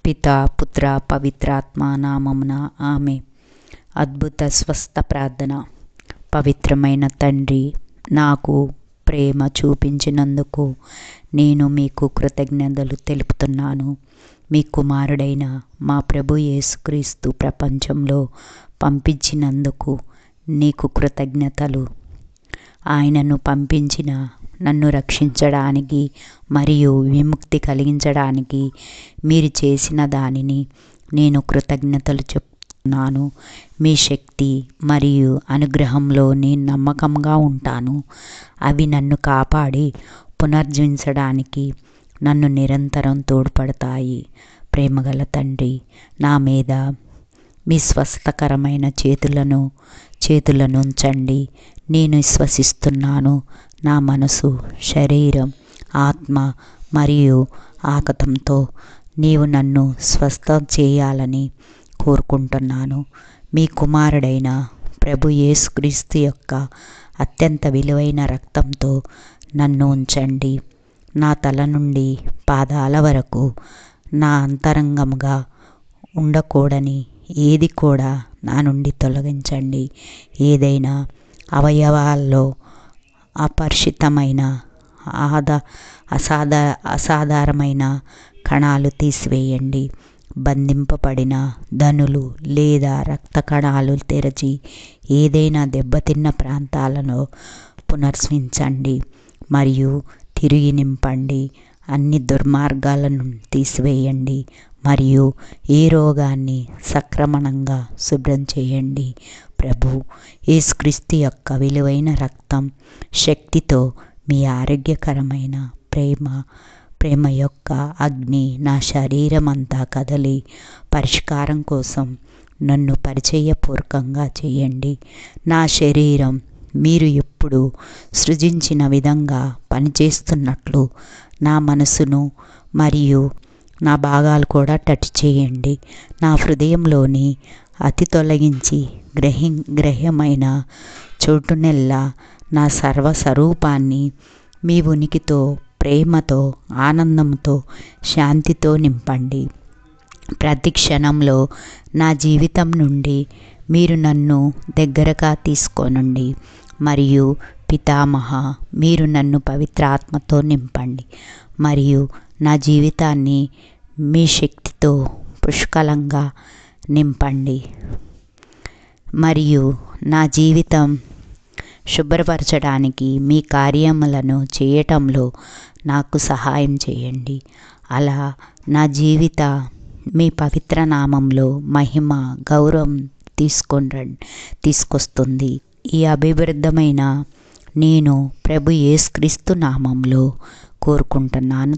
పితా పుత్ర పవిత్రాత్మ నామమున ఆమె. అద్భుత స్వస్థ ప్రార్థన. పవిత్రమైన తండ్రి, నాకు ప్రేమ చూపించినందుకు నేను మీకు కృతజ్ఞతలు తెలుపుతున్నాను. మీ కుమారుడైన మా ప్రభు యేసుక్రీస్తు ప్రపంచంలో పంపించినందుకు నీకు కృతజ్ఞతలు. ఆయనను పంపించిన నన్ను రక్షించడానికి మరియు విముక్తి కలిగించడానికి మీరు చేసిన దానిని నేను కృతజ్ఞతలు చెప్తున్నాను. మీ శక్తి మరియు అనుగ్రహంలో నేను నమ్మకంగా ఉంటాను. అవి నన్ను కాపాడి పునర్జీవించడానికి నన్ను నిరంతరం తోడ్పడతాయి. ప్రేమగల తండ్రి, నా మీద మీ స్వస్థకరమైన చేతులను ఉంచండి. నేను విశ్వసిస్తున్నాను. నా మనసు, శరీరం, ఆత్మ మరియు ఆకతంతో నీవు నన్ను స్వస్థ చేయాలని కోరుకుంటున్నాను. మీ కుమారుడైన ప్రభు యేసుక్రీస్తు యొక్క అత్యంత విలువైన రక్తంతో నన్ను ఉంచండి. నా తల నుండి పాదాల వరకు నా అంతరంగముగా ఉండకూడని ఏది కూడా నా నుండి తొలగించండి. ఏదైనా అవయవాల్లో అపరిచితమైన అసాధారణమైన కణాలు తీసివేయండి. బంధింపబడిన ధనులు లేదా రక్త కణాలు తెరచి ఏదైనా దెబ్బతిన్న ప్రాంతాలను పునర్నిర్మించండి మరియు తిరిగి నింపండి. అన్ని దుర్మార్గాలను తీసివేయండి మరియు ఏ రోగాన్ని సక్రమంగా శుభ్రం చేయండి. ప్రభు యేసుక్రీస్తు యొక్క విలువైన రక్తం శక్తితో మీ ఆరోగ్యకరమైన ప్రేమ యొక్క అగ్ని నా శరీరం అంతా కదలి పరిష్కారం కోసం నన్ను పరిచయపూర్వకంగా చేయండి. నా శరీరం మీరు ఎప్పుడు సృజించిన విధంగా పనిచేస్తున్నట్లు నా మనసును మరియు నా భాగాలు కూడా టచ్ చేయండి. నా హృదయంలోని అతి తొలగించి గ్రహ్యమైన చోటునెల్లా నా సర్వస్వరూపాన్ని మీ ఉనికితో, ప్రేమతో, ఆనందంతో, శాంతితో నింపండి. ప్రతి క్షణంలో నా జీవితం నుండి మీరు నన్ను దగ్గరగా తీసుకోనండి మరియు పితామహ, మీరు నన్ను పవిత్ర ఆత్మతో నింపండి మరియు నా జీవితాన్ని మీ శక్తితో పుష్కలంగా నింపండి మరియు నా జీవితం శుభ్రపరచడానికి మీ కార్యములను చేయటంలో నాకు సహాయం చేయండి. అలా నా జీవిత మీ పవిత్ర నామంలో మహిమ, గౌరవం తీసుకొస్తుంది. ఈ అభివృద్ధమైన నేను ప్రభు యేసుక్రీస్తు నామంలో కోరుకుంటున్నాను.